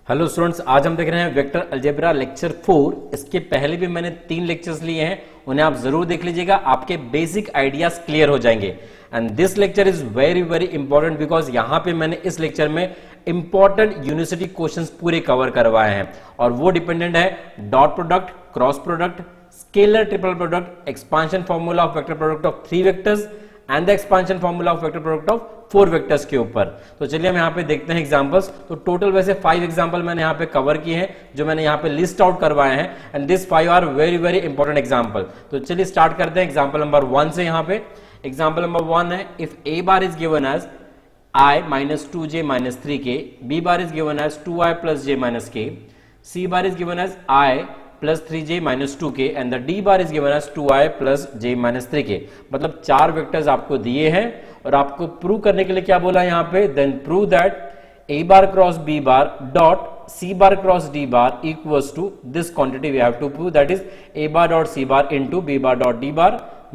Hello students, आज हम देख रहे हैं वेक्टर अलजेब्रा लेक्चर 4। इसके पहले भी मैंने 3 लेक्चर्स लिए हैं, उन्हें आप जरूर देख लीजिएगा, आपके बेसिक आइडियाज क्लियर हो जाएंगे। And this lecture is very very important because यहां पे मैंने इस लेक्चर में इंपॉर्टेंट यूनिवर्सिटी क्वेश्चंस पूरे कवर करवाए हैं और वो डिपेंडेंट है dot product, cross product, scalar triple product, expansion formula of vector product of 3 vectors and the expansion formula of vector product of 4 vectors के ऊपर। तो चलिए हम यहाँ पे देखते हैं एग्जांपल्स। तो टोटल वैसे 5 एग्जांपल मैंने यहाँ पे कवर किए हैं, जो मैंने यहाँ पे लिस्ट आउट करवाए हैं, and this 5 are very very important example. तो चलिए स्टार्ट करते हैं एग्जांपल नंबर 1 से। यहाँ पे एग्जांपल नंबर 1 है, if A bar is given as I minus 2j minus 3k, B bar is given as 2i plus j minus k, C bar is given as I plus 3j minus 2k and the D bar is given as 2i plus j minus 3k। मतलब 4 vectors आपको दिए हैं और आपको prove करने के लिए क्या बोला यहाँ पे, then prove that A bar cross B bar dot C bar cross D bar equals to this quantity we have to prove, that is A bar dot C bar into B bar dot D bar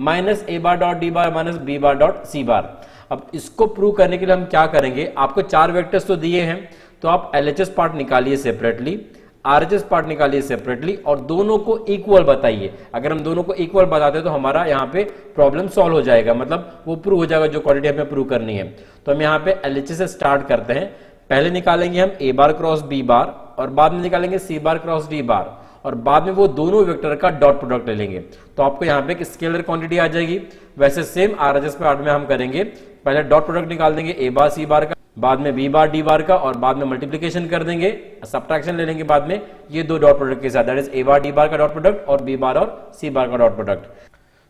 minus A bar dot D bar minus B bar dot C bar। अब इसको prove करने के लिए हम क्या करेंगे, आपको 4 vectors तो दिए हैं, तो आप LHS पार्ट निकालिए सेपरेटली, RHS पार्ट निकालिए सेपरेटली और दोनों को इक्वल बताइए। अगर हम दोनों को इक्वल बताते हैं तो हमारा यहाँ पे प्रॉब्लम सॉल्व हो जाएगा, मतलब वो प्रूव हो जाएगा जो क्वांटिटी हमें प्रूव करनी है। तो हम यहाँ पे LHS से स्टार्ट करते हैं। पहले निकालेंगे हम A बार क्रॉस B बार और बाद में निकालेंगे C बार क्रॉस D बार और बाद में वो दोनों वेक्टर का डॉट प्रोडक्ट ले लेंगे। तो आपको यहाँ पे एक स्केलर क्वांटिटी आ जाएगी। वैसे सेम RHS पार्ट में हम करेंगे, पहले डॉट प्रोडक्ट निकाल देंगे A बार C बार का, बाद में B बार D बार का और बाद में मल्टीप्लिकेशन कर देंगे, सब्ट्रैक्शन ले लेंगे बाद में ये दो डॉट प्रोडक्ट के साथ, that is A bar D बार का डॉट प्रोडक्ट और B बार और C बार का डॉट प्रोडक्ट।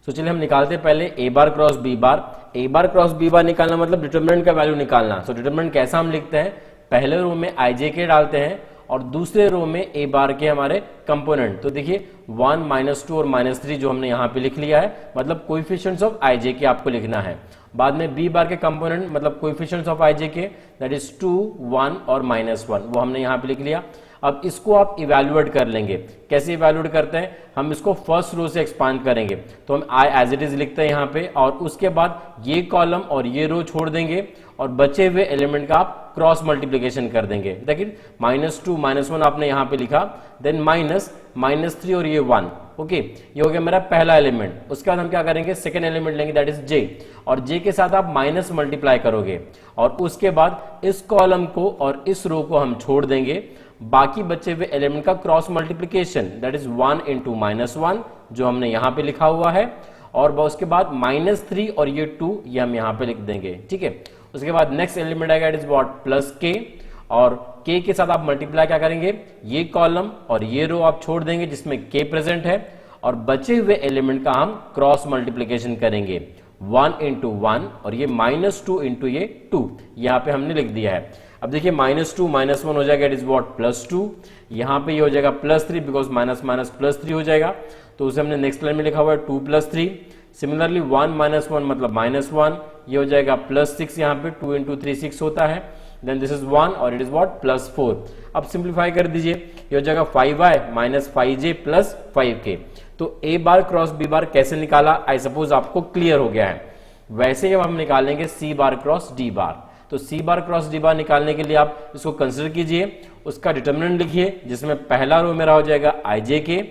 तो चलिए हम निकालते हैं पहले A bar cross B bar. A bar cross B बार निकालना मतलब डिटरमिनेंट का वैल्यू निकालना। सो डिटरमिनेंट कैसा हम लिखते हैं, पहले रो में IJK डालते हैं और दूसरे रो में A बार के हमारे कंपोनेंट। तो देखिए 1 -2 और -3 जो हमने यहाँ पे लिख लिया है, मतलब कोएफिशिएंट्स ऑफ IJK आपको लिखना है। बाद में B बार के कंपोनेंट मतलब coefficients of IJK, that is 2, 1 और -1, वो हमने यहाँ पे लिख लिया। अब इसको आप इवैल्यूएट कर लेंगे। कैसे इवैल्यूएट करते हैं, हम इसको फर्स्ट रो से एक्सपांड करेंगे, तो हम I एज इट इज लिखते हैं यहाँ पे और उसके बाद ये कॉलम और ये रो छोड़ देंगे और बचे हुए एलिमेंट का आप क्रॉस मल्टीप्लिकेशन कर देंगे। देखिए -2 -1 आपने यहाँ पे लिखा, देन -3 और ये 1, ओके, ये हो गया मेरा पहला एलिमेंट। उसके बाद हम क्या करेंगे, सेकेंड एलिमेंट लेंगे, दैट इज J, और J के साथ आप माइनस मल्टीप्लाई करोगे और उसके बाद इस कॉलम को और इस रो को हम छोड़ देंगे, बाकी बचे हुए एलिमेंट का cross multiplication, that is 1 into -1 जो हमने यहाँ पे लिखा हुआ है, और उसके बाद -3 और ये 2 ये हम यहाँ पे लिख देंगे, ठीक है। उसके बाद नेक्स्ट एलिमेंट आएगा, इट इज व्हाट, +k, और k के साथ आप मल्टीप्लाई क्या करेंगे, ये कॉलम और ये रो आप छोड़ देंगे जिसमें k प्रेजेंट है, और बचे हुए एलिमेंट का हम क्रॉस मल्टीप्लिकेशन करेंगे 1 into 1 और ये -2 into ये 2 यहाँ पे हमने लिख दिया है। अब देखिए -2 -1 हो जाएगा, इट इज व्हाट, +2, यहाँ पे ये हो जाएगा +3 बिकॉज +3 हो जाएगा, तो उसे हमने नेक्स्ट लाइन में लिखा हुआ है 2 + 3। सिमिलरली 1 -1 मतलब -1, ये हो जाएगा +6, यहाँ पे 2 into 3 6 होता है, देन दिस इज 1 और इट इज व्हाट, +4। अब सिंप्लीफाई कर दीजिए, ये हो जाएगा 5i - 5j + 5k। तो A बार क्रॉस B बार कैसे निकाला, आई सपोज आपको क्लियर हो गया है। वैसे ही हम निकालेंगे C बार क्रॉस D बार। तो C बार क्रॉस D बार निकालने के लिए आप इसको कंसिडर कीजिए, उसका डिटरमिनेंट लिखिए जिसमें पहला रो मेरा हो जाएगा IJK,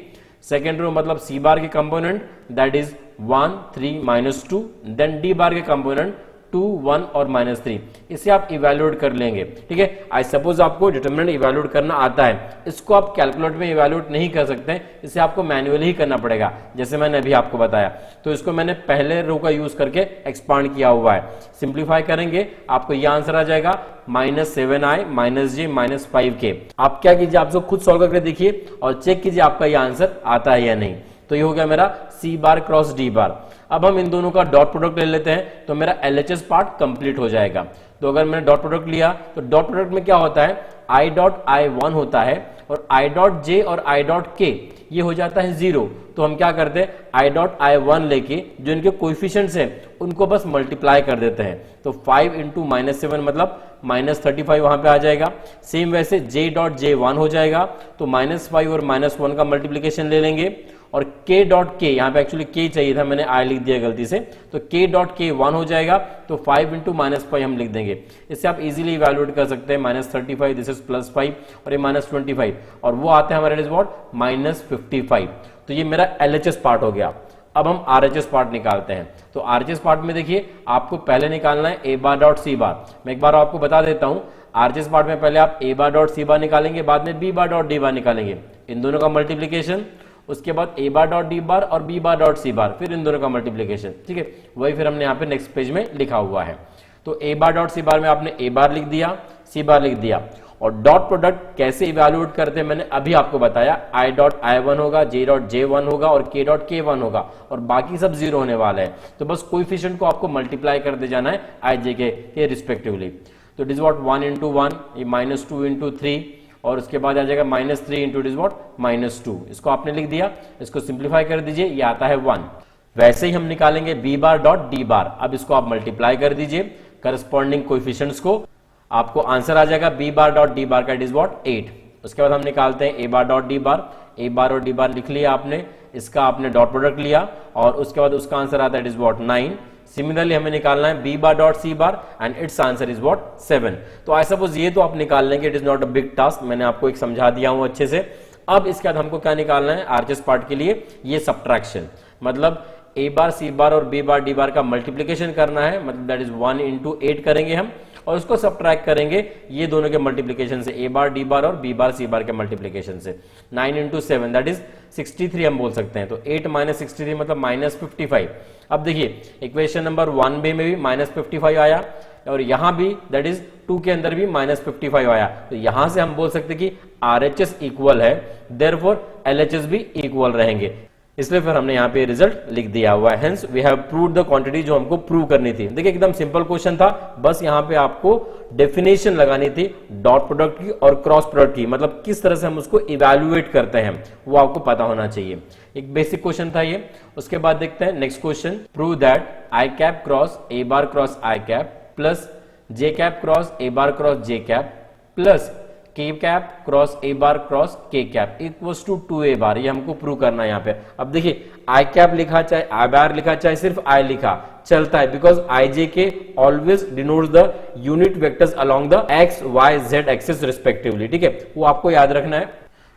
सेकेंड रो मतलब C बार के component that is 1, 3, -2, then D bar के कंपोनेंट 2, 1 और -3, इसे आप इवैल्यूएट कर लेंगे, ठीक है। आई सपोज आपको डिटरमिनेंट इवैल्यूएट करना आता है, इसको आप कैलकुलेटर में इवैल्यूएट नहीं कर सकते, इसे आपको मैन्युअली ही करना पड़ेगा, जैसे मैंने अभी आपको बताया। तो इसको मैंने पहले रो का यूज करके एक्सपांड किया हुआ है। सिंप्लीफाई करेंगे आपको ये आंसर आ जाएगा -7i - j - 5k। आप क्या कीजिए, आप खुद सॉल्व करके देखिए और चेक कीजिए आपका ये आंसर आता है या नहीं। तो ये हो गया मेरा C बार क्रॉस D बार। अब हम इन दोनों का डॉट प्रोडक्ट ले लेते हैं, तो मेरा LHS पार्ट कंप्लीट हो जाएगा। तो अगर मैंने डॉट प्रोडक्ट लिया तो डॉट प्रोडक्ट में क्या होता है, I डॉट I1 होता है और I डॉट J और I डॉट K ये हो जाता है 0। तो हम क्या करते हैं, I डॉट I1 लेके जो इनके कोएफिशिएंट्स हैं उनको बस मल्टीप्लाई कर देते हैं। तो 5 into -7 मतलब -35 वहां पे आ जाएगा। सेम वैसे J डॉट J1 हो जाएगा, तो -5 और -1 का मल्टीप्लीकेशन ले लेंगे और k डॉट के, यहाँ पे एक्चुअली k चाहिए था, मैंने i लिख दिया गलती से, तो k डॉट के 1 हो जाएगा, तो 5 इंटू -5 हम लिख देंगे। इससे आप इजीली इवैल्यूएट कर सकते हैं, -35 दिस इज +5 और ये -25 और वो आते हैं हमारे इज व्हाट -55। तो ये मेरा LHS पार्ट हो गया। अब हम RHS पार्ट निकालते हैं। तो RHS पार्ट में देखिए आपको पहले निकालना है a बार डॉट c बार। मैं एक बार आपको बता देता हूं, RHS पार्ट में पहले आप a बार डॉट c बार निकालेंगे, बाद में b बार डॉट d बार निकालेंगे, इन दोनों का मल्टीप्लीकेशन, उसके बाद a बार डॉट d बार और b बार डॉट c बार, फिर इन दोनों का मल्टीप्लीकेशन। ठीक है, वही फिर हमने यहाँ पे नेक्स्ट पेज में लिखा हुआ है। तो a बार डॉट c बार में आपने a बार लिख दिया, c बार लिख दिया, और डॉट प्रोडक्ट कैसे इवैल्यूएट करते हैं मैंने अभी आपको बताया। i डॉट i1 होगा, j डॉट j1 होगा और k डॉट k1 होगा, और बाकी सब जीरो होने वाला है। तो बस कोएफिशिएंट को आपको मल्टीप्लाई कर दे जाना है i j के रिस्पेक्टिवली। तो इट इज व्हाट 1 इंटू 1, ये -2 इंटू 3, और उसके बाद आ जाएगा -3 इंटू इट इज व्हाट -2। इसको आपने लिख दिया, इसको सिंप्लीफाई कर दीजिए, ये आता है 1। वैसे ही हम निकालेंगे b बार डॉट d बार। अब इसको आप मल्टीप्लाई कर दीजिए करस्पॉन्डिंग कोएफिशिएंट्स को, आपको आंसर आ जाएगा b बार डॉट d बार का इट इज व्हाट 8। उसके बाद हम निकालते हैं a bar dot d bar. a बार और d बार लिख लिया आपने, इसका आपने डॉट प्रोडक्ट लिया और उसके बाद उसका आंसर आता है इट इज व्हाट 9। सिमिलरली हमें निकालना है b bar dot c bar and it's answer is what 7। तो आई सपोज ये तो आप निकाल लेंगे, it is not a big task, मैंने आपको एक समझा दिया हूं अच्छे से। अब इसके बाद हमको क्या निकालना है RHS पार्ट के लिए, ये सब्ट्रैक्शन, मतलब a बार c बार और b बार d बार का मल्टीप्लीकेशन करना है, मतलब दैट इज 1 इंटू 8 करेंगे हम, और उसको सब्ट्रैक्ट करेंगे ये दोनों के मल्टीप्लीकेशन से, a बार d बार और b बार c बार के मल्टीप्लीकेशन से। 9 इंटू 7 दैट इज 63 हम बोल सकते हैं। तो 8 माइनस 63 मतलब -55। अब देखिए इक्वेशन नंबर 1b में भी -55 आया और यहां भी दैट इज 2 के अंदर भी -55 आया। तो यहां से हम बोल सकते कि RHS इक्वल है, देयरफॉर LHS भी इक्वल रहेंगे, इसलिए फिर हमने यहाँ पे रिजल्ट लिख दिया हुआ है। Hence we have proved the quantity जो हमको प्रूव करनी थी। देखिए एकदम सिंपल क्वेश्चन था, बस यहाँ पे आपको डेफिनेशन लगानी थी डॉट प्रोडक्ट की और क्रॉस प्रोडक्ट की, मतलब किस तरह से हम उसको इवैल्यूएट करते हैं वो आपको पता होना चाहिए। एक बेसिक क्वेश्चन था ये। उसके बाद देखते हैं next question, prove that i cap cross a bar cross i cap plus j cap cross a bar cross j cap plus k cap cross a bar cross k cap equals to 2a bar, ये हमको prove करना है यहाँ पे। अब देखिए i cap लिखा चाहे i बार लिखा चाहे सिर्फ i लिखा चलता है, because ijk always denotes the unit vectors along the x y z axis respectively. ठीक है, वो आपको याद रखना है।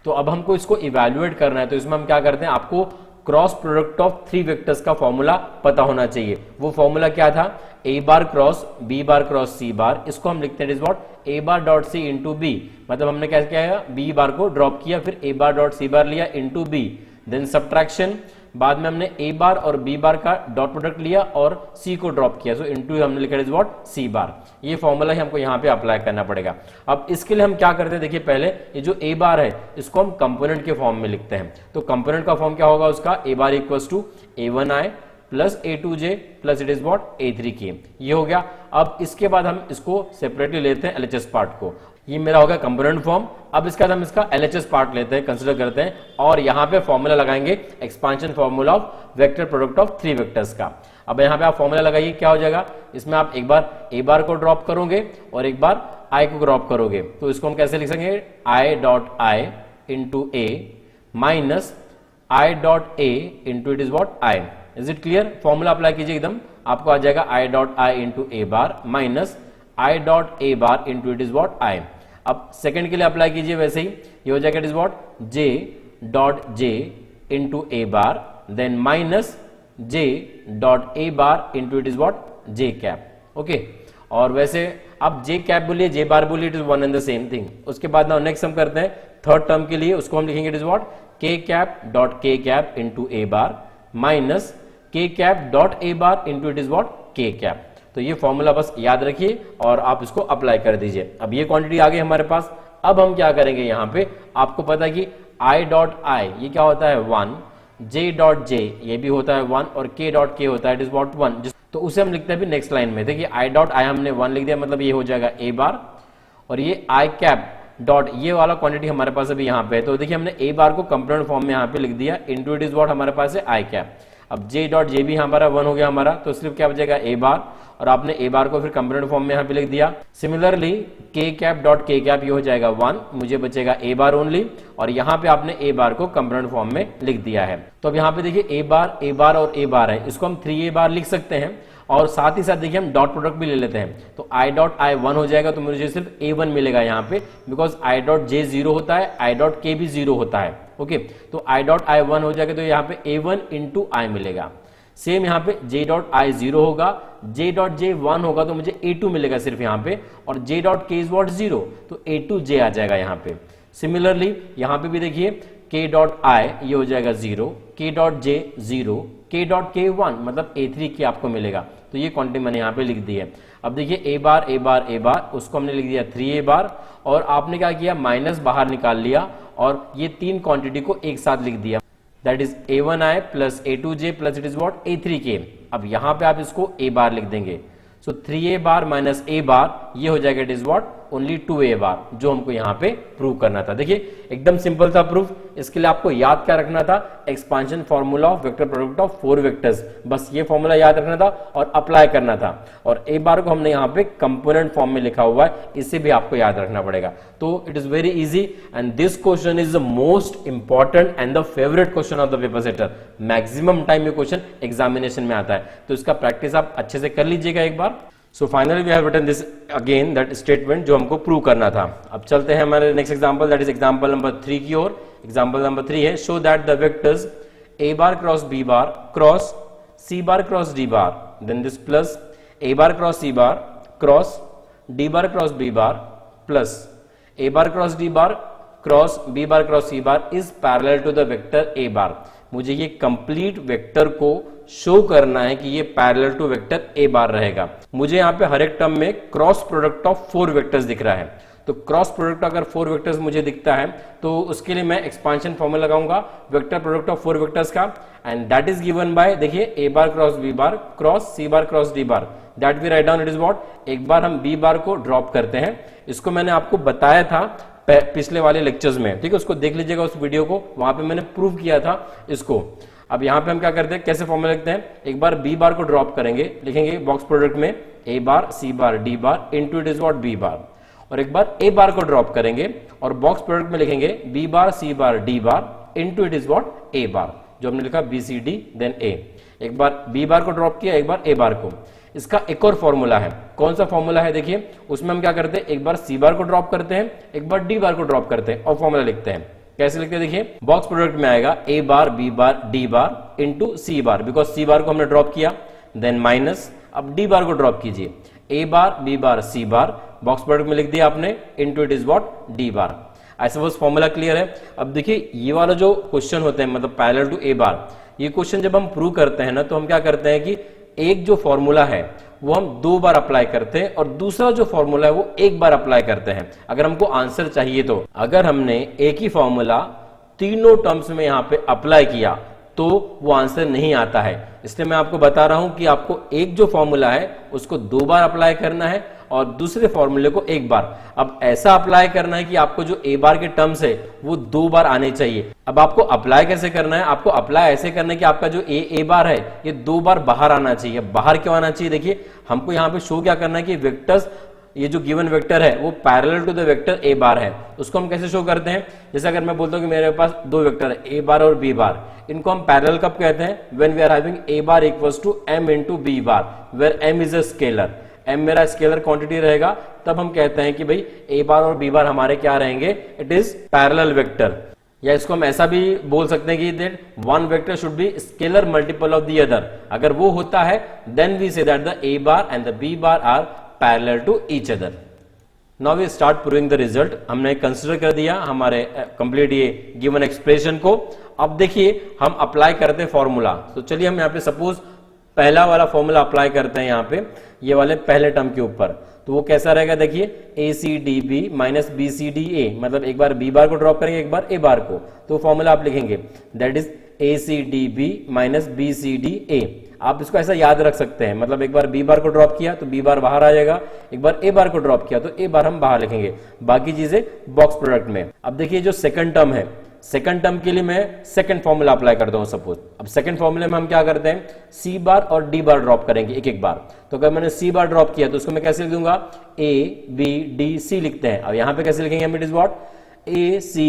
तो अब हमको इसको इवैल्यूएट करना है, तो इसमें हम क्या करते हैं, आपको क्रॉस प्रोडक्ट ऑफ 3 वेक्टर्स का फॉर्मूला पता होना चाहिए। वो फॉर्मूला क्या था, a bar cross b bar cross c बार, इसको हम लिखते हैं it is what a bar dot c into b, मतलब हमने क्या किया, b बार को ड्रॉप किया, फिर a बार डॉट c बार लिया इंटू b, देन सब्ट्रैक्शन, बाद में हमने a बार और b बार का डॉट प्रोडक्ट लिया और c को ड्रॉप किया, सो इंटू हमने लिखा इज व्हाट c बार। ये फॉर्मूला ही हमको यहाँ पे अप्लाई करना पड़ेगा। अब इसके लिए हम क्या करते हैं, देखिए पहले ये जो a बार है इसको हम कंपोनेंट के फॉर्म में लिखते हैं। तो कंपोनेंट का फॉर्म क्या होगा उसका, a bar equals to a1i plus a2j plus it is what a3k, ये हो गया। अब इसके बाद हम इसको सेपरेटली लेते हैं LHS पार्ट को, ये मेरा होगा कंपोनेंट फॉर्म। अब इसके बाद हम इसका LHS पार्ट लेते हैं, कंसीडर करते हैं, और यहाँ पे फॉर्मूला लगाएंगे expansion formula of vector product of 3 vectors का। अब यहाँ पे आप फॉर्मूला लगाइए, क्या हो जाएगा, इसमें आप एक बार a बार को ड्रॉप करोगे और एक बार i को ड्रॉप करोगे, तो इसको हम कैसे लिख सकेंगे, i dot i into a minus i dot a into it is what i। Is it clear? Formula apply कीजिए एकदम, आपको आ जाएगा i dot i into a bar minus i dot a bar into it is what i। अब second के लिए apply कीजिए वैसे ही, ये हो जाएगा it is what j dot j into a bar then minus j dot a bar into it is what j cap. Okay, और वैसे अब j कैप बोलिए j बार बोलिए, it is one and the same thing. उसके बाद now next हम करते हैं थर्ड टर्म के लिए, उसको हम लिखेंगे it is what k cap dot k cap into a bar minus k cap dot a bar into it is what k cap. तो ये फॉर्मूला बस याद रखिए और आप इसको अप्लाई कर दीजिए। अब ये क्वांटिटी आ गई हमारे पास। अब हम क्या करेंगे, यहाँ पे आपको पता है कि i डॉट i ये क्या होता है 1, j डॉट j ये भी होता है 1 और k डॉट k होता है इट इज व्हाट 1, तो उसे हम लिखते हैं भी नेक्स्ट लाइन में। देखिए i डॉट i हमने 1 लिख दिया, मतलब ये हो जाएगा a बार, और ये i कैप डॉट ये वाला क्वांटिटी हमारे पास अभी यहाँ पे है, तो देखिए हमने a बार को कंपोनेंट फॉर्म में यहाँ पे लिख दिया इंटू इट इज व्हाट हमारे पास है i कैप। अब जे डॉट जे भी हमारा 1 हो गया हमारा, तो सिर्फ क्या बचेगा ए बार, और आपने ए बार को फिर कंपोनेंट फॉर्म में यहाँ पे लिख दिया। सिमिलरली के कैप डॉट के कैप ये हो जाएगा 1, मुझे बचेगा ए बार ओनली, और यहाँ पे आपने ए बार को कंपोनेंट फॉर्म में लिख दिया है। तो अब यहाँ पे देखिए ए बार और ए बार है, इसको हम 3a बार लिख सकते हैं, और साथ ही साथ देखिए हम डॉट प्रोडक्ट भी ले लेते हैं, तो i डॉट i 1 हो जाएगा, तो मुझे सिर्फ a1 मिलेगा यहाँ पे, बिकॉज i डॉट j 0 होता है, i डॉट k भी 0 होता है। ओके, तो i डॉट i 1 हो जाएगा, तो यहाँ पे a1 इंटू i मिलेगा। सेम यहाँ पे j डॉट i 0 होगा, j डॉट j 1 होगा, तो मुझे a2 मिलेगा सिर्फ यहाँ पे, और j dot k is what 0, तो a2j आ जाएगा यहाँ पे। सिमिलरली यहाँ पे भी देखिए k डॉट i ये हो जाएगा 0, k dot j 0, k dot k 1, मतलब a3 की आपको मिलेगा। तो ये क्वांटिटी मैंने यहाँ पे लिख दी है। अब देखिए ए बार उसको हमने लिख दिया 3a बार, और आपने क्या किया, माइनस बाहर निकाल लिया, और ये तीन क्वांटिटी को एक साथ लिख दिया, that is a1i plus a2j plus it is what a3k। अब यहाँ पे आप इसको a बार लिख देंगे, सो 3a बार माइनस a बार ये हो जाएगा, it is what only 2a बार, जो हमको यहाँ पे प्रूव करना था। देखिए एकदम सिंपल था प्रूफ। इसके लिए आपको याद क्या रखना था, expansion formula of vector product of 4 vectors, बस ये फॉर्मूला याद रखना था और अप्लाई करना था। और a बार को हमने यहाँ पे कंपोनेंट फॉर्म में लिखा हुआ है, इसे भी आपको याद रखना पड़ेगा। तो it is very easy, and this question is the most important and the favourite question of the paper setter. Maximum time ये क्वेश्चन एग्जामिनेशन में आता है, तो इसका प्रैक्टिस आप अच्छे से कर लीजिएगा एक बार। So finally we have written this again, that statement जो हमको प्रूव करना था। अब चलते हैं हमारे next example, that is example number 3 की ओर। एग्जांपल नंबर 3 है, show that the vectors a bar cross b bar cross c bar cross d bar, then this plus a bar cross c bar cross d bar cross b bar plus a bar cross d bar cross b bar cross c bar is parallel to the vector a bar. मुझे ये complete vector को show करना है कि ये parallel to vector a बार रहेगा। मुझे यहाँ पे हर एक टर्म में क्रॉस प्रोडक्ट ऑफ 4 वेक्टर्स दिख रहा है, तो क्रॉस प्रोडक्ट अगर 4 वेक्टर्स मुझे दिखता है तो उसके लिए मैं एक्सपांशन फॉर्मूला लगाऊंगा वेक्टर प्रोडक्ट ऑफ 4 वेक्टर्स का, and that is given by, देखिए a bar cross b bar cross c bar cross d bar, that we write down, it is what. एक बार हम b बार को ड्रॉप करते हैं, इसको मैंने आपको बताया था पिछले वाले लेक्चर्स में, ठीक है, उसको देख लीजिएगा उस वीडियो को, वहां पे मैंने प्रूव किया था इसको। अब यहाँ पे हम क्या करते हैं, कैसे फॉर्मूला लिखते हैं, एक बार b बार को ड्रॉप करेंगे, लिखेंगे बॉक्स प्रोडक्ट में a bar c bar d bar into it is what b बार, और एक बार a बार को ड्रॉप करेंगे और बॉक्स प्रोडक्ट में लिखेंगे b bar c bar d bar into it is what a bar, जो हमने लिखा b c d then a। एक बार b बार को ड्रॉप किया, एक बार a बार को। इसका एक और फॉर्मूला है, कौन सा फॉर्मूला है, देखिए उसमें हम क्या करते हैं, एक बार c बार को ड्रॉप करते हैं, एक बार d बार को ड्रॉप करते हैं और फॉर्मूला लिखते हैं। कैसे लिखते हैं, देखिए बॉक्स प्रोडक्ट में आएगा a bar b bar d bar into c bar, because c बार को हमने ड्रॉप किया, देन माइनस, अब d बार को ड्रॉप कीजिए, a bar b bar c bar, box product में लिख दिया आपने, into it is what d बार। ऐसे बस फॉर्मूला क्लियर है। अब देखिए ये वाला जो क्वेश्चन होते हैं, मतलब पैरेलल टू a बार, ये क्वेश्चन जब हम प्रूव करते हैं ना, तो हम क्या करते हैं कि एक जो फॉर्मूला है वो हम 2 बार अप्लाई करते हैं और दूसरा जो फॉर्मूला है वो 1 बार अप्लाई करते हैं, अगर हमको आंसर चाहिए तो। अगर हमने एक ही फॉर्मूला तीनों टर्म्स में यहाँ पे अप्लाई किया तो वो आंसर नहीं आता है, इसलिए मैं आपको बता रहा हूं कि आपको एक जो फॉर्मूला है उसको 2 बार अप्लाई करना है और दूसरे फॉर्मूले को 1 बार। अब ऐसा अप्लाई करना है कि आपको जो a बार के टर्म्स है वो 2 बार आने चाहिए। अब आपको अप्लाई कैसे करना है, आपको अप्लाई ऐसे करना है कि आपका जो a बार है ये 2 बार बाहर आना चाहिए। बाहर क्यों आना चाहिए, देखिए हमको यहाँ पे शो क्या करना है कि वेक्टर्स, ये जो गिवन वेक्टर है वो parallel to the vector a bar है। उसको हम कैसे शो करते हैं, जैसे अगर मैं बोलता हूं कि मेरे पास 2 वेक्टर है a बार और b बार, इनको हम पैरेलल कब कहते हैं, when we are having a bar equals to m into b bar, where m is a scalar, m मेरा स्केलर क्वांटिटी रहेगा, तब हम कहते हैं कि भाई a बार और b बार हमारे क्या रहेंगे, इट इज पैरेलल वेक्टर। या इसको हम ऐसा भी बोल सकते हैं कि that one vector should be scalar multiple of the other. अगर वो होता है then we say that the a bar and the b bar are parallel to each other. Now we start proving the result. हमने consider कर दिया हमारे complete ये given expression को। अब देखिए हम अप्लाई करते हैं फॉर्मूला। तो चलिए हम यहाँ पे सपोज पहला वाला फॉर्मूला अप्लाई करते हैं यहाँ पे ये वाले पहले टर्म के ऊपर। तो वो कैसा रहेगा, देखिए ACDB माइनस BCDA, मतलब एक बार b बार को ड्रॉप करेंगे एक बार a बार को, तो फॉर्मूला आप लिखेंगे that is ACDB minus BCDA। आप इसको ऐसा याद रख सकते हैं, मतलब एक बार b बार को ड्रॉप किया तो b बार बाहर आ जाएगा, एक बार a बार को ड्रॉप किया तो a बार हम बाहर लिखेंगे, बाकी चीजें बॉक्स प्रोडक्ट में। अब देखिए जो सेकंड टर्म है, सेकंड टर्म के लिए मैं सेकंड फॉर्मूला अप्लाई करता हूं सपोज। अब सेकंड फॉर्मूले में हम क्या करते हैं, सी बार और डी बार ड्रॉप करेंगे एक एक बार। तो अगर मैंने सी बार ड्रॉप किया तो उसको मैं कैसे लिख दूंगा, ए बी डी सी लिखते हैं। अब यहां पे कैसे लिखेंगे हम, it is what, A C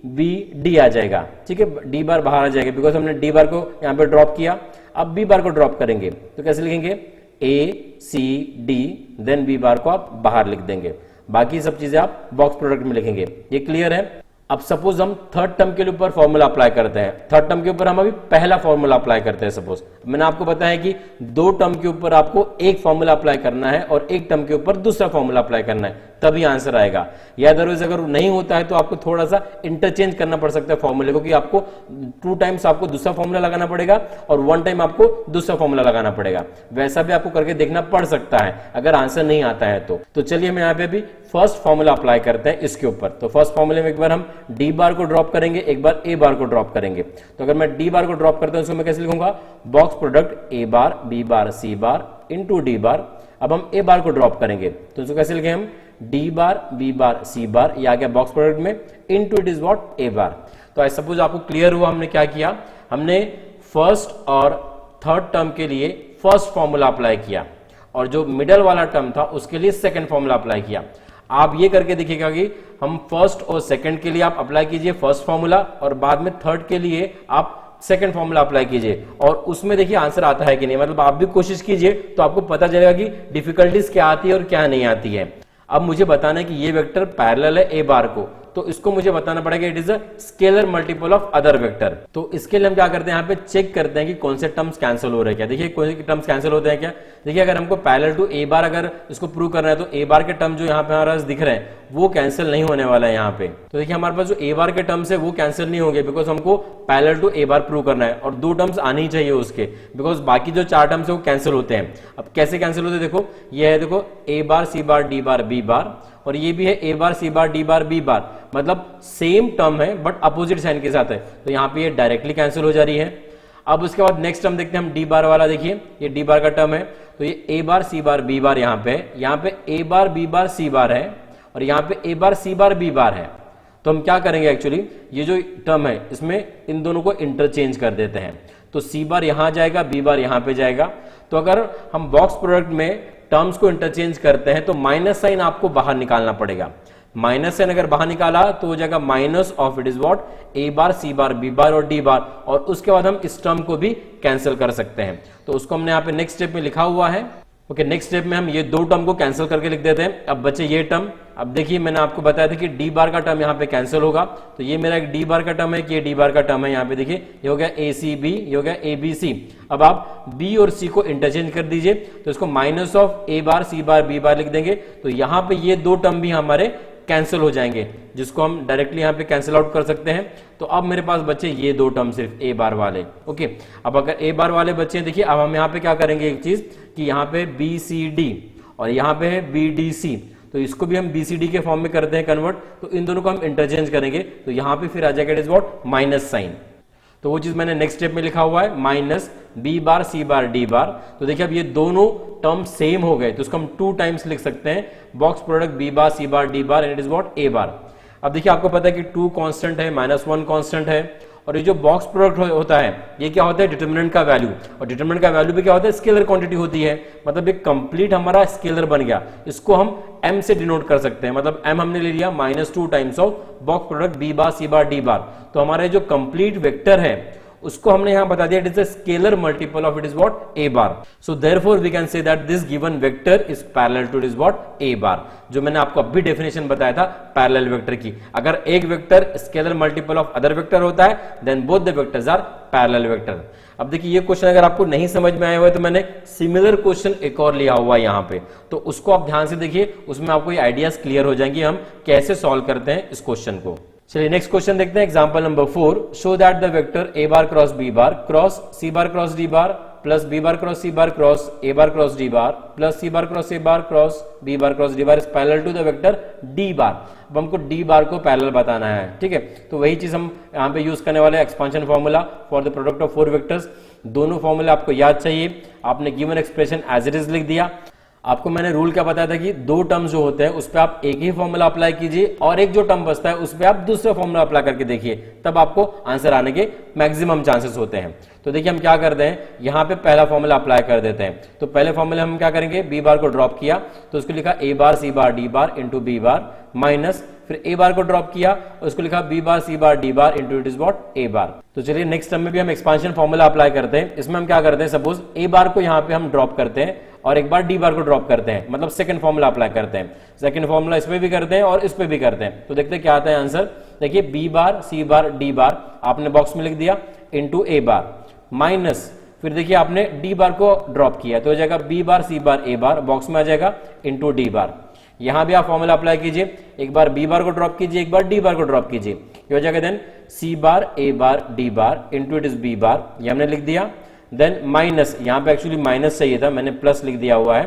B D आ जाएगा, ठीक है, डी बार बाहर आ जाएगा बिकॉज हमने डी बार को यहां पे ड्रॉप किया। अब बी बार को ड्रॉप करेंगे तो कैसे लिखेंगे, A C D then B bar को आप बाहर लिख देंगे, बाकी सब चीजें आप बॉक्स प्रोडक्ट में लिखेंगे। ये क्लियर है। अब सपोज हम थर्ड टर्म के ऊपर फॉर्मूला अप्लाई करते हैं, थर्ड टर्म के ऊपर हम अभी पहला फॉर्मूला अप्लाई करते हैं। सपोज मैंने आपको बताया कि दो टर्म के ऊपर आपको एक फॉर्मूला अप्लाई करना है और एक टर्म के ऊपर दूसरा फॉर्मूला अप्लाई करना है, तभी आंसर आएगा। या अदरवाइज अगर नहीं होता है तो आपको थोड़ा सा इंटरचेंज करना पड़ सकता है फॉर्मूले को, कि आपको 2 टाइम्स आपको दूसरा फॉर्मूला लगाना पड़ेगा और 1 टाइम आपको दूसरा फॉर्मूला लगाना पड़ेगा। वैसा भी आपको करके देखना पड़ सकता है अगर आंसर नहीं आता है तो चलिए हम यहाँ पे भी फर्स्ट फॉर्मूला अप्लाई करते हैं इसके ऊपर। तो फर्स्ट फॉर्मूले में एक बार हम डी बार को ड्रॉप करेंगे, एक बार ए बार को ड्रॉप करेंगे। तो अगर मैं डी बार को ड्रॉप करता हूं उसको मैं कैसे लिखूंगा, बॉक्स प्रोडक्ट ए बार बी बार सी बार इंटू डी बार। अब हम ए बार को ड्रॉप करेंगे तो उसको कैसे लिखें हम, डी बार बी बार सी बार, ये आ गया बॉक्स प्रोडक्ट में, into it is what, A bar. तो आई सपोज आपको क्लियर हुआ हमने क्या किया, हमने फर्स्ट और थर्ड टर्म के लिए फर्स्ट फॉर्मूला अप्लाई किया और जो मिडल वाला टर्म था उसके लिए सेकंड फॉर्मूला अप्लाई किया। आप ये करके देखिएगा कि हम फर्स्ट और सेकंड के लिए आप अप्लाई कीजिए फर्स्ट फॉर्मूला और बाद में थर्ड के लिए आप सेकंड फॉर्मूला अप्लाई कीजिए और उसमें देखिए आंसर आता है कि नहीं। मतलब आप भी कोशिश कीजिए तो आपको पता चलेगा कि डिफिकल्टीज क्या आती है और क्या नहीं आती है। अब मुझे बताना है कि ये वेक्टर पैरेलल है ए बार को, तो इसको मुझे बताना पड़ेगा it is a scalar multiple of other vector. तो इसके लिए हम क्या करते हैं, यहाँ पे चेक करते हैं कि कौन से टर्म्स कैंसिल हो रहे हैं क्या। देखिए कौन से टर्म्स कैंसिल होते हैं क्या। देखिए अगर हमको पैरेलल टू ए बार अगर इसको प्रूव करना है तो ए बार के टर्म जो यहाँ पे हमारे दिख रहे हैं वो कैंसिल नहीं होने वाला है यहाँ पे। तो देखिए हमारे पास जो ए बार के टर्म्स है वो कैंसिल नहीं होंगे बिकॉज हमको parallel to A bar prove करना है और 2 टर्म्स आने ही चाहिए उसके, बिकॉज बाकी जो 4 टर्म्स है वो कैंसिल होते हैं। अब कैसे कैंसिल होते हैं, देखो ये है, देखो ए बार सी bar D bar B bar और ये भी है ए बार सी bar D bar B bar, मतलब सेम टर्म है बट अपोजिट साइन के साथ है, तो यहाँ पे ये डायरेक्टली कैंसिल हो जा रही है। अब उसके बाद नेक्स्ट टर्म देखते हैं हम डी बार वाला। देखिए ये डी बार का टर्म है तो ये ए बार सी बार बी बार यहाँ पे ए बार बी बार सी बार है और यहाँ पे ए बार सी बार बी बार है। तो हम क्या करेंगे, एक्चुअली ये जो टर्म है इसमें इन दोनों को इंटरचेंज कर देते हैं, तो सी बार यहां जाएगा बी बार यहां पे जाएगा। तो अगर हम बॉक्स प्रोडक्ट में टर्म्स को इंटरचेंज करते हैं तो माइनस साइन आपको बाहर निकालना पड़ेगा। माइनस साइन अगर बाहर निकाला तो हो जाएगा minus of it is what A bar C bar B bar और डी बार, और उसके बाद हम इस टर्म को भी कैंसिल कर सकते हैं। तो उसको हमने यहाँ पे नेक्स्ट स्टेप में लिखा हुआ है। ओके, नेक्स्ट स्टेप में हम ये 2 टर्म को कैंसिल करके लिख देते हैं। अब बचे ये टर्म। अब देखिए मैंने आपको बताया था कि डी बार का टर्म यहाँ पे कैंसिल होगा, तो ये मेरा एक डी बार का टर्म है कि ये डी बार का टर्म है। यहाँ पे देखिए ये हो गया ए सी बी, ये हो गया ए बी सी। अब आप बी और सी को इंटरचेंज कर दीजिए तो इसको minus of A bar C bar B bar लिख देंगे, तो यहाँ पे ये 2 टर्म भी हमारे कैंसिल हो जाएंगे, जिसको हम डायरेक्टली यहाँ पे कैंसिल आउट कर सकते हैं। तो अब मेरे पास बचे ये 2 टर्म सिर्फ ए बार वाले। ओके, अब अगर ए बार वाले बचे, देखिए अब हम यहाँ पे क्या करेंगे एक चीज कि यहाँ पे बी सी डी और यहाँ पे है बी डी सी, तो इसको भी हम बी सी डी के फॉर्म में करते हैं कन्वर्ट, तो इन दोनों को हम इंटरचेंज करेंगे तो यहाँ पे फिर आ जाएगा it is what, minus sign. तो वो चीज मैंने नेक्स्ट स्टेप में लिखा हुआ है, माइनस बी बार सी बार डी बार। तो देखिए अब ये दोनों टर्म सेम हो गए तो उसको हम 2 टाइम्स लिख सकते हैं, box product B bar C bar D bar and it is what, A bar. अब देखिए आपको पता है कि 2 कांस्टेंट है, -1 कांस्टेंट है, और ये जो बॉक्स प्रोडक्ट होता है ये क्या होता है, डिटरमिनेंट का वैल्यू, और डिटरमिनेंट का वैल्यू भी क्या होता है, स्केलर क्वांटिटी होती है। मतलब एक कंप्लीट हमारा स्केलर बन गया, इसको हम m से डिनोट कर सकते हैं। मतलब m हमने ले लिया -2 times of box product B bar C bar D bar, तो हमारे जो कंप्लीट वेक्टर है उसको हमने यहां बता दिया it is a scalar multiple of it is what, A bar. So therefore we can say that this given vector is parallel to it is what, A bar. जो मैंने आपको अभी डेफिनेशन बताया था पैरेलल वेक्टर की, अगर एक vector scalar multiple of other vector होता है then both the vectors are parallel vector. अब देखिए ये क्वेश्चन अगर आपको नहीं समझ में आया हुआ है तो मैंने सिमिलर क्वेश्चन एक और लिया हुआ है यहाँ पे, तो उसको आप ध्यान से देखिए, उसमें आपको ये आइडियाज क्लियर हो जाएंगे हम कैसे सॉल्व करते हैं इस क्वेश्चन को। चलिए नेक्स्ट क्वेश्चन देखते हैं, example number 4। Show that the vector A bar cross B bar cross C bar cross D bar plus B bar cross C bar cross A bar cross D bar plus C bar cross A bar cross B bar cross D bar is parallel to the vector D bar. अब हमको D bar को parallel बताना है, ठीक है। तो वही चीज हम यहाँ पे यूज करने वाले expansion formula for the product of 4 vectors. दोनों फॉर्मूले आपको याद चाहिए, आपने given expression as it is लिख दिया। आपको मैंने रूल क्या बताया था कि दो टर्म्स जो होते हैं उस पर आप एक ही फॉर्मूला अप्लाई कीजिए और एक जो टर्म बचता है उस पर आप दूसरा फॉर्मूला अप्लाई करके देखिए, तब आपको आंसर आने के मैक्सिमम चांसेस होते हैं। तो देखिए हम क्या करते हैं, यहाँ पे पहला फॉर्मूला अप्लाई कर देते हैं। तो पहले फॉर्मूले हम क्या करेंगे, बी बार को ड्रॉप किया तो उसको लिखा a bar C bar D bar into b bar minus, फिर ए बार को ड्रॉप किया उसको लिखा b bar C bar D bar into it is what A bar. तो चलिए नेक्स्ट टर्म में भी हम एक्सपांशन फॉर्मूला अप्लाई करते हैं। इसमें हम क्या करते हैं, सपोज ए बार को यहाँ पे हम ड्रॉप करते हैं और एक बार डी बार को ड्रॉप करते हैं, मतलब सेकंड फॉर्मूला अप्लाई करते हैं। सेकंड फॉर्मूला इस पे भी करते हैं और इस पे भी करते हैं। तो देखते हैं क्या आता है आंसर। देखिए बी बार सी बार डी बार आपने बॉक्स में लिख दिया इंटू ए बार माइनस, फिर देखिए आपने डी बार को ड्रॉप किया तो हो जाएगा बी बार सी बार ए बार बॉक्स में आ जाएगा इंटू डी बार। यहां भी आप फॉर्मूला अप्लाई कीजिए, एक बार बी बार को ड्रॉप कीजिए एक बार डी बार को ड्रॉप कीजिए, ये हो जाएगा then C bar A bar D bar into it is B bar, ये हमने लिख दिया। देन माइनस, यहां पे एक्चुअली माइनस चाहिए था, मैंने प्लस लिख दिया हुआ है,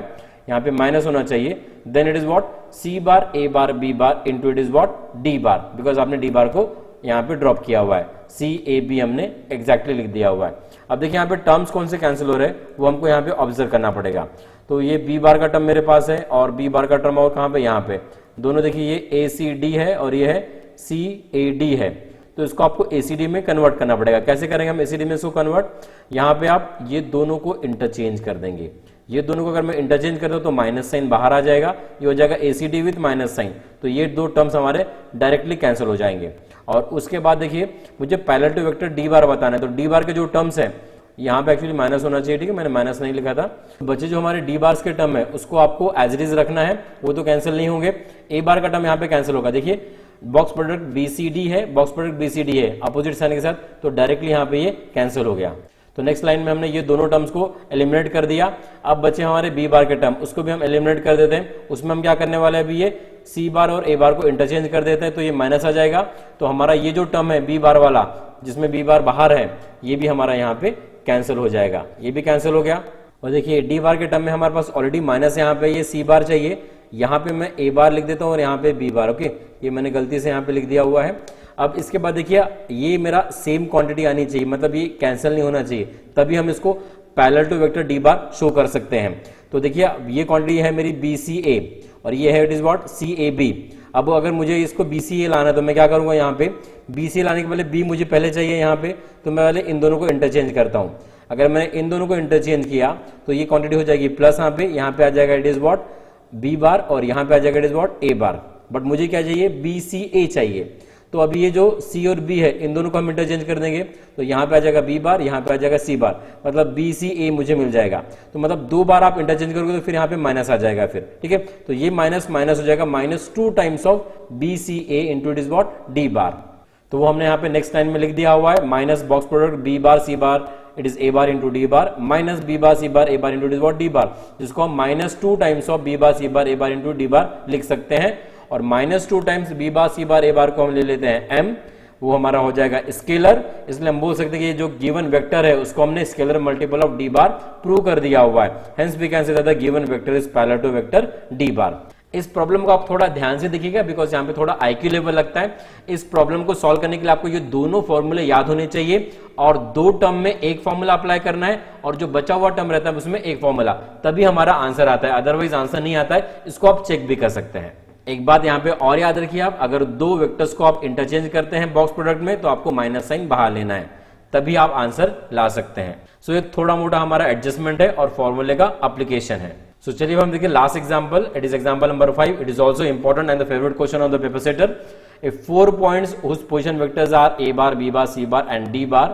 यहां पे माइनस होना चाहिए। Then it is what C bar A bar B bar into it is what D bar, because आपने डी बार को यहाँ पे ड्रॉप किया हुआ है, सी ए बी हमने एग्जैक्टली लिख दिया हुआ है। अब देखिए यहाँ पे टर्म्स कौन से कैंसिल हो रहे हैं वो हमको यहाँ पे ऑब्जर्व करना पड़ेगा। तो ये बी बार का टर्म मेरे पास है और बी बार का टर्म और कहाँ पे, यहाँ पे दोनों देखिए ये ए सी डी है और ये है सी ए डी है। तो इसको आपको एसीडी में कन्वर्ट करना पड़ेगा। कैसे करेंगे हम एसीडी में इसको कन्वर्ट, यहाँ पे आप ये दोनों को इंटरचेंज कर देंगे। ये दोनों को अगर मैं इंटरचेंज कर दूं तो माइनस साइन बाहर आ जाएगा, ये हो जाएगा एसीडी विथ माइनस साइन। तो ये दो टर्म्स हमारे डायरेक्टली कैंसिल हो जाएंगे। और उसके बाद देखिए मुझे parallel to vector D bar बताना है, तो डी बार के जो टर्म्स है यहाँ पे एक्चुअली माइनस होना चाहिए, ठीक है, मैंने माइनस नहीं लिखा था। बच्चे जो हमारे डी बार्स के टर्म है उसको आपको एज इट इज रखना है, वो तो कैंसिल नहीं होंगे। ए बार का टर्म यहाँ पे कैंसिल होगा, देखिए बॉक्स प्रोडक्ट बीसीडी है, बॉक्स प्रोडक्ट बीसीडी है अपोजिट साइन के साथ, तो डायरेक्टली यहाँ पे ये कैंसिल हो गया। तो नेक्स्ट लाइन में हमने ये दोनों टर्म्स को एलिमिनेट कर दिया। अब बचे हमारे बी बार के टर्म, उसको भी हम एलिमिनेट कर देते हैं। उसमें हम क्या करने वाले हैं, अभी ये सी बार और ए बार को इंटरचेंज कर देते हैं, तो ये माइनस आ जाएगा। तो हमारा ये जो टर्म है बी बार वाला जिसमें बी बार बाहर है, ये भी हमारा यहाँ पे कैंसिल हो जाएगा, ये भी कैंसिल हो गया। और देखिए डी बार के टर्म में हमारे पास ऑलरेडी माइनस, यहाँ पे ये सी बार चाहिए, यहाँ पे मैं ए बार लिख देता हूँ और यहाँ पे बी बार, ओके, ये मैंने गलती से यहाँ पे लिख दिया हुआ है। अब इसके बाद देखिए ये मेरा सेम क्वांटिटी आनी चाहिए, मतलब ये कैंसिल नहीं होना चाहिए, तभी हम इसको parallel to vector D bar show कर सकते हैं। तो देखिए ये क्वांटिटी है मेरी बी सी ए और ये है it is what C A B. अब अगर मुझे इसको बी सी ए लाना है तो मैं क्या करूंगा, यहाँ पे बी सी ए लाने के पहले बी मुझे पहले चाहिए यहाँ पे, तो मैं पहले इन दोनों को इंटरचेंज करता हूँ। अगर मैंने इन दोनों को इंटरचेंज किया तो ये क्वांटिटी हो जाएगी प्लस, यहाँ पे आ जाएगा it is what B bar और यहाँ पे आ जाएगा it is what A bar. But मुझे क्या चाहिए, बी सी ए चाहिए। तो अभी ये जो सी और बी है इन दोनों को हम इंटरचेंज कर देंगे, तो यहाँ पे आ जाएगा बी बार, यहाँ पे आ जाएगा सी बार, मतलब बी सी ए मुझे मिल जाएगा। तो मतलब दो बार आप इंटरचेंज करोगे तो फिर यहाँ पे माइनस आ जाएगा फिर, ठीक है। तो ये माइनस माइनस हो जाएगा, minus 2 times of B C A into it is what D bar. तो वो हमने यहाँ पे नेक्स्ट लाइन में लिख दिया हुआ है, minus box product B bar C bar it is A bar into D bar minus B bar C bar A bar into it is what D bar, जिसको हम minus 2 times of B bar C bar A bar into D bar लिख सकते हैं। और minus 2 times B bar सी bar ए bar को हम ले लेते हैं एम, वो हमारा हो जाएगा स्केलर, इसलिए हम बोल सकते हैं कि ये जो गिवन वेक्टर है उसको हमने scalar multiple of D bar prove कर दिया हुआ है। Hence we can say that the given vector is parallel to vector D bar. इस प्रॉब्लम को आप थोड़ा ध्यान से देखिएगा बिकॉज यहाँ पे थोड़ा आईक्यू लेवल लगता है। इस प्रॉब्लम को सॉल्व करने के लिए आपको ये दोनों फॉर्मूले याद होने चाहिए और दो टर्म में एक फॉर्मूला अप्लाई करना है और जो बचा हुआ टर्म रहता है उसमें एक फॉर्मूला, तभी हमारा आंसर आता है, अदरवाइज आंसर नहीं आता है। इसको आप चेक भी कर सकते हैं। एक बात यहाँ पे और याद रखिए आप, अगर दो वेक्टर्स को आप इंटरचेंज करते हैं बॉक्स प्रोडक्ट में तो आपको माइनस साइन बाहर लेना है, तभी आप आंसर ला सकते हैं। सो ये थोड़ा मोटा हमारा एडजस्टमेंट है और फॉर्मूले का एप्लीकेशन है। सो चलिए हम देखिए last example, it is example number 5। It is also important and the favourite question of the paper setter. If 4 points whose position vectors are a bar, b bar, c bar and d bar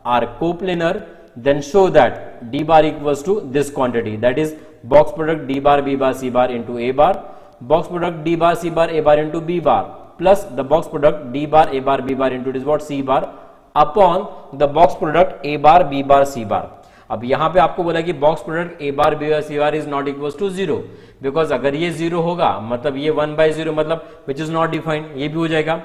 are coplanar, then show that d bar equals to this quantity, that is box product d bar b bar c bar into a bar, box product d bar c bar a bar into b bar plus the box product d bar a bar b bar into it is what c bar upon the box product a bar b bar c bar। अब यहां पे आपको बोला कि box product A bar B bar C bar is not equal to 0, because अगर ये 0 होगा मतलब ये 1/0 मतलब विच इज नॉट डिफाइंड, ये भी हो जाएगा।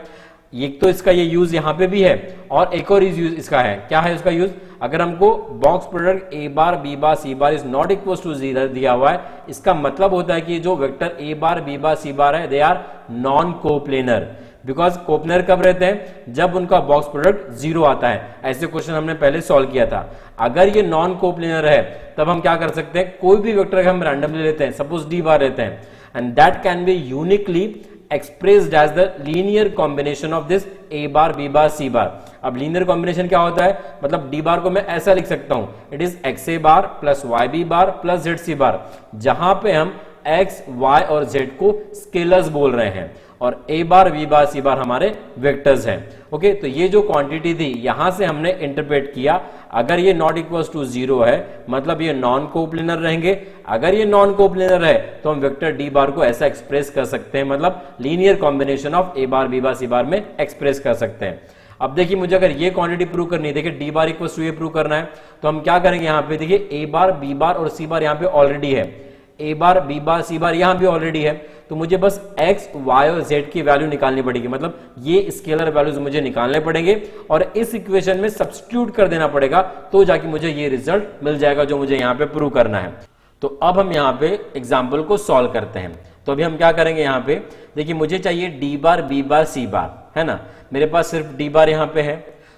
एक तो इसका ये यूज यहाँ पे भी है और एक और यूज इसका है, क्या है उसका यूज, अगर हमको box product A bar B bar C bar is not equal to 0 दिया हुआ है, इसका मतलब होता है कि जो vector A bar B bar C bar है they are non coplanar. Because coplanar कब रहते हैं, जब उनका बॉक्स प्रोडक्ट 0 आता है। ऐसे क्वेश्चन हमने पहले सॉल्व किया था। अगर ये नॉन कोप्लनर है तब हम क्या कर सकते हैं, कोई भी वेक्टर हम रैंडमली लेते हैं, सपोज डी बार लेते हैं, and that can be uniquely expressed as the linear combination of this a bar B bar C bar. अब लीनियर कॉम्बिनेशन क्या होता है, मतलब डी बार को मैं ऐसा लिख सकता हूं, it is x a bar plus y b bar plus z c bar, जहां पे हम एक्स वाई और जेड को स्केलर्स बोल रहे हैं और ए बार बी बार सी बार हमारे वेक्टर्स हैं। ओके, तो ये जो क्वांटिटी थी यहां से हमने इंटरप्रेट किया, अगर ये नॉट इक्वल्स टू 0 है मतलब ये नॉन कोप्लेनर रहेंगे। अगर ये नॉन कोप्लेनर है तो हम वेक्टर डी बार को ऐसा एक्सप्रेस कर सकते हैं, मतलब linear combination of A bar B bar C bar में एक्सप्रेस कर सकते हैं। अब देखिए मुझे अगर ये क्वांटिटी प्रूव करनी है, देखिए डी बार इक्वल्स टू ये प्रूव करना है, तो हम क्या करेंगे, यहाँ पे देखिए ए बार बी बार और सी बार यहाँ पे ऑलरेडी है, ए बार बी बार सी बार यहां भी ऑलरेडी है, तो मुझे बस एक्स वाई और जेड की वैल्यू निकालनी पड़ेगी, मतलब ये स्केलर वैल्यूज मुझे निकालने पड़ेंगे और इस इक्वेशन में सब्स्टिट्यूट कर देना पड़ेगा, तो जाके मुझे ये रिजल्ट मिल जाएगा जो मुझे यहां पे प्रूव करना है। तो अब हम यहां पे एग्जाम्पल को सॉल्व करते हैं। तो अभी हम क्या करेंगे, यहां पे देखिए मुझे चाहिए डी बार बी बार सी बार, है ना, मेरे पास सिर्फ डी बार यहां पे है,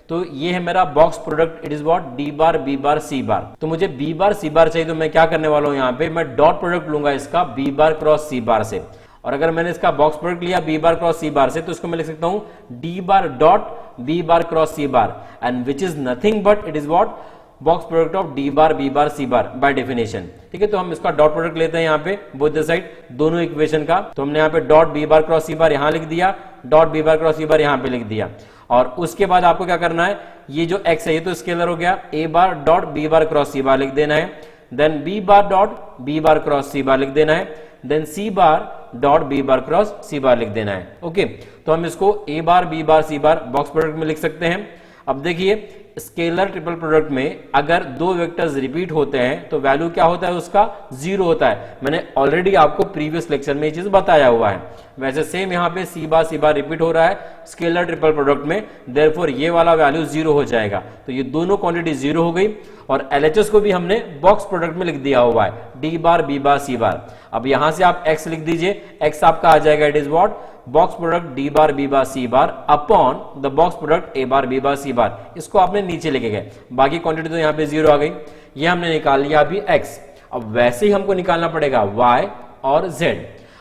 तो ये है मेरा box product, it is what D bar B bar C bar. तो मुझे बी बार सी बार चाहिए, तो मैं क्या करने वाला हूं, यहाँ पे मैं डॉट प्रोडक्ट लूंगा इसका बी बार क्रॉस सी बार से, और अगर मैंने इसका बॉक्स प्रोडक्ट लिया बी बार क्रॉस सी बार से, तो इसको मैं लिख सकता हूं D bar dot B bar cross C bar, and which is nothing but it is what box product of D bar B bar C bar by definition. ठीक है, तो हम इसका डॉट प्रोडक्ट लेते हैं यहाँ पे बोथ द साइड, दोनों इक्वेशन का। तो हमने यहाँ पे डॉट बी बार क्रॉस सी बार यहां लिख दिया, डॉट बी बार क्रॉस सी बार यहां पे लिख दिया, और उसके बाद आपको क्या करना है, ये जो x है ये तो स्केलर हो गया, a bar dot B bar cross C bar लिख देना है, then b bar dot B bar cross सी बार लिख देना है, then c bar dot B bar cross सी बार लिख देना है। ओके, तो हम इसको a bar B bar C bar box product में लिख सकते हैं। अब देखिए स्केलर ट्रिपल प्रोडक्ट में अगर दो वेक्टर्स रिपीट होते हैं तो वैल्यू क्या होता है, उसका 0 होता है। मैंने ऑलरेडी आपको प्रीवियस लेक्चर में ये चीज बताया हुआ है। वैसे सेम यहाँ पे सी बार रिपीट हो रहा है स्केलर ट्रिपल प्रोडक्ट में, देयरफॉर ये वाला वैल्यू 0 हो जाएगा। तो ये दोनों क्वांटिटी 0 हो गई, और LHS को भी हमने बॉक्स प्रोडक्ट में लिख दिया हुआ है डी बार बी बार सी बार। अब यहां से आप x लिख दीजिए, x आपका आ जाएगा it is what box product D bar B bar C bar upon the box product A bar B bar C bar. इसको आपने नीचे लेके गए, बाकी क्वांटिटी तो यहाँ पे 0 आ गई, ये हमने निकाल लिया अभी x। अब वैसे ही हमको निकालना पड़ेगा y और z।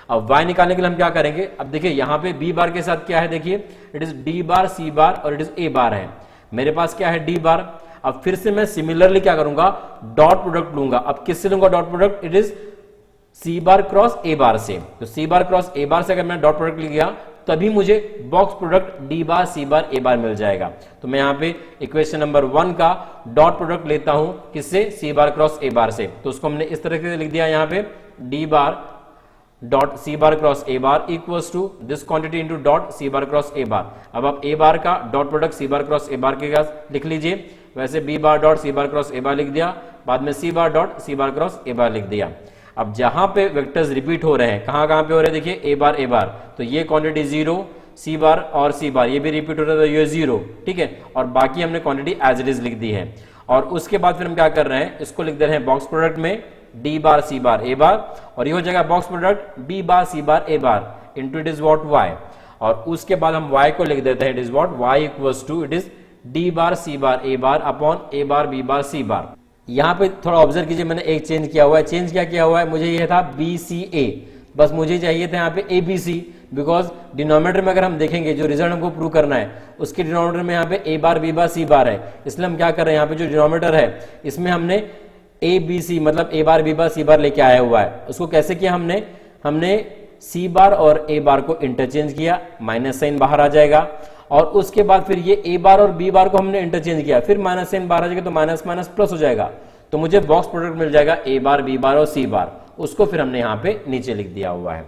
अब y निकालने के लिए हम क्या करेंगे, अब देखिए यहाँ पे b बार के साथ क्या है, देखिए इट इज डी बार सी बार और इट इज a बार है, मेरे पास क्या है डी बार। अब फिर से मैं सिमिलरली क्या करूंगा, डॉट प्रोडक्ट लूंगा। अब किससे लूंगा dot product, it is c bar cross A bar से। तो सी बार क्रॉस ए बार से अगर मैं डॉट प्रोडक्ट लिया तभी मुझे बॉक्स प्रोडक्ट डी बार सी बार ए बार मिल जाएगा। तो मैं यहाँ पे इक्वेशन नंबर 1 का डॉट प्रोडक्ट लेता हूं, किससे, सी बार क्रॉस ए बार से। तो उसको हमने इस तरह से लिख दिया यहाँ पे d bar dot c bar cross A bar equals to this quantity into dot c bar cross A bar. अब आप ए बार का dot product c bar cross ए बार के साथ लिख लीजिए, वैसे b bar dot c bar cross ए bar लिख दिया, बाद में सी बार डॉट सी बार क्रॉस ए बार लिख दिया। अब जहां पे वेक्टर्स रिपीट हो रहे हैं, कहां पे हो रहे हैं, देखिए ए बार, तो ये क्वांटिटी 0, सी बार और सी बार ये भी रिपीट हो रहा है तो ये 0, ठीक है, और बाकी हमने क्वांटिटी एज इट इज लिख दी है। और उसके बाद फिर हम क्या कर रहे हैं, इसको लिख दे रहे हैं बॉक्स प्रोडक्ट में डी बार सी बार ए बार, और ये हो जाएगा box product B bar C bar A bar into it is what y. और उसके बाद हम y को लिख देते हैं, it is what y equals to it is d bar C bar A bar upon A bar B bar C bar. यहां पे थोड़ा ऑब्जर्व कीजिए, मैंने एक चेंज किया हुआ है। चेंज क्या किया हुआ है, मुझे ये था BCA, बस मुझे चाहिए था यहाँ पे ABC, बिकॉज डिनोमिनेटर में अगर हम देखेंगे जो रिजल्ट हमको प्रूव करना है उसके डिनोमिनेटर में यहाँ पे ए बार बी बार सी बार है, इसलिए हम क्या कर रहे हैं, यहाँ पे जो डिनोमिनेटर है इसमें हमने ABC मतलब ए बार बी बार सी बार लेके आया हुआ है। उसको कैसे किया, हमने सी बार और ए बार को इंटरचेंज किया, माइनस साइन बाहर आ जाएगा, और उसके बाद फिर ये ए बार और बी बार को हमने इंटरचेंज किया, फिर माइनस साइन बाहर आ जाएगा तो माइनस माइनस प्लस हो जाएगा, तो मुझे बॉक्स प्रोडक्ट मिल जाएगा ए बार बी बार और सी बार। उसको फिर हमने यहाँ पे नीचे लिख दिया हुआ है।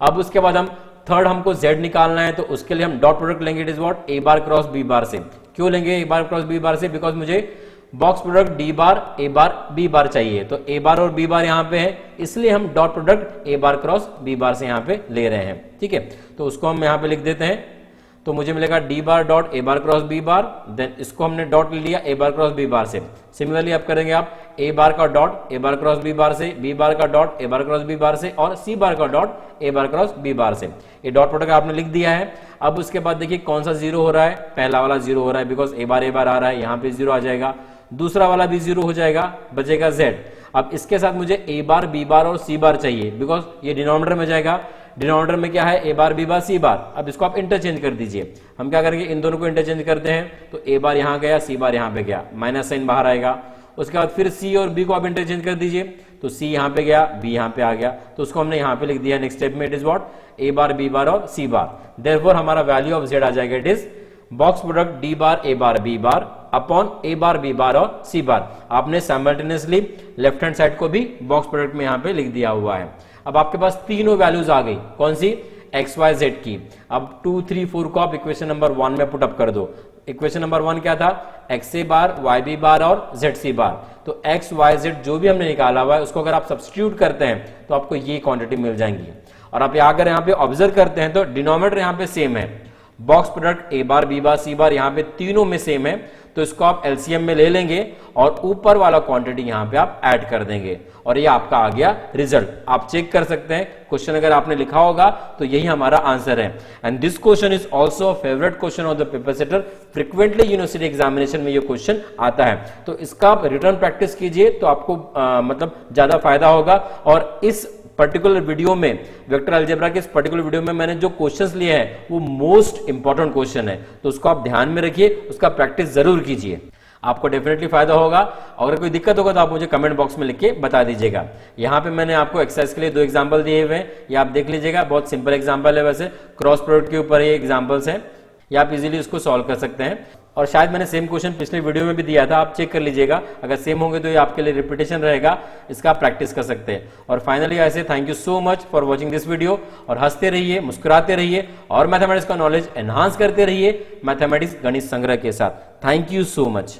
अब उसके बाद हम थर्ड हमको z निकालना है, तो उसके लिए हम डॉट प्रोडक्ट लेंगे, it is what A bar cross B bar से। क्यों लेंगे ए बार क्रॉस बी बार से, बिकॉज मुझे बॉक्स प्रोडक्ट डी बार ए बार बी बार चाहिए, तो ए बार और बी बार यहाँ पे है, इसलिए हम डॉट प्रोडक्ट ए बार क्रॉस बी बार से यहाँ पे ले रहे हैं। ठीक है, तो उसको हम यहाँ पे लिख देते हैं, तो मुझे मिलेगा D bar dot A bar cross B bar, then इसको हमने डॉट ले लिया ए बार क्रॉस बी बार से। सिमिलरली आप करेंगे आप ए बार का dot A bar cross B bar से, बी बार का dot A bar cross B bar से और सी बार का dot A bar cross B bar से। ये डॉट प्रोडक्ट आपने लिख दिया है। अब उसके बाद देखिए कौन सा जीरो हो रहा है, पहला वाला जीरो हो रहा है बिकॉज ए बार आ रहा है, यहाँ पे जीरो आ जाएगा। दूसरा वाला भी जीरो हो जाएगा, बचेगा जेड। अब इसके साथ मुझे ए बार बी बार और सी बार चाहिए बिकॉज ये डिनोमिनेटर में जाएगा। डिनोमिनेटर में क्या है, ए बार बी बार सी बार। अब इसको आप इंटरचेंज कर दीजिए। हम क्या करेंगे, इन दोनों को इंटरचेंज करते हैं, तो ए बार यहां गया, सी बार यहां पे गया, माइनस साइन बाहर आएगा। उसके बाद फिर सी और बी को आप इंटरचेंज कर दीजिए, तो सी यहां पे गया, बी यहां पे आ गया, तो उसको हमने यहां पे लिख दिया। नेक्स्ट स्टेप में it is what, A bar B bar और सी बार। देयरफॉर हमारा वैल्यू ऑफ जेड आ जाएगा, it is box product D bar A bar B bar upon A bar B bar और सी बार। आपने simultaneously left hand side को भी box product में यहां पे लिख दिया हुआ है। अब आपके पास तीनों वैल्यूज आ गई, कौन सी, एक्स वाई जेड की। अब 2 3 4 को आप इक्वेशन नंबर 1 में पुटअप कर दो। इक्वेशन नंबर 1 क्या था, x a bar Y b bar और जेड सी बार। तो एक्स वाई जेड जो भी हमने निकाला हुआ है उसको अगर आप सब्स्टिट्यूट करते हैं तो आपको ये क्वांटिटी मिल जाएंगी। और आप अगर यहाँ पे ऑब्जर्व करते हैं तो डिनोमिनेटर यहाँ पे सेम है, बॉक्स प्रोडक्ट ए बार बी बार सी बार यहाँ पे तीनों में सेम है, तो इसको आप एलसीएम में ले लेंगे और ऊपर वाला क्वांटिटी यहाँ पे आप ऐड कर देंगे और ये आपका आ गया रिजल्ट। आप चेक कर सकते हैं, क्वेश्चन अगर आपने लिखा होगा तो यही हमारा आंसर है। And this question is also favourite question of the paper setter. Frequently university examination में ये क्वेश्चन आता है, तो इसका आप रिटर्न प्रैक्टिस कीजिए तो आपको मतलब ज्यादा फायदा होगा। और इस पर्टिकुलर वीडियो में, वेक्टर अलजेब्रा के इस पर्टिकुलर वीडियो में मैंने जो क्वेश्चंस लिए हैं वो मोस्ट इंपॉर्टेंट क्वेश्चन है, तो उसको आप ध्यान में रखिए, उसका प्रैक्टिस जरूर कीजिए, आपको डेफिनेटली फायदा होगा। अगर कोई दिक्कत होगा तो आप मुझे कमेंट बॉक्स में लिख के बता दीजिएगा। यहाँ पे मैंने आपको एक्सरसाइज के लिए 2 एग्जांपल दिए हुए हैं, ये आप देख लीजिएगा, बहुत सिंपल एग्जांपल है, वैसे क्रॉस प्रोडक्ट के ऊपर ये एग्जांपल्स हैं, ये आप इजीली इसको सॉल्व कर सकते हैं। और शायद मैंने सेम क्वेश्चन पिछले वीडियो में भी दिया था, आप चेक कर लीजिएगा, अगर सेम होंगे तो ये आपके लिए रिपीटेशन रहेगा, इसका आप प्रैक्टिस कर सकते हैं। और फाइनली ऐसे thank you so much for watching this video, और हंसते रहिए, मुस्कुराते रहिए और मैथमेटिक्स का नॉलेज एनहांस करते रहिए मैथमेटिक्स गणित संग्रह के साथ। Thank you so much.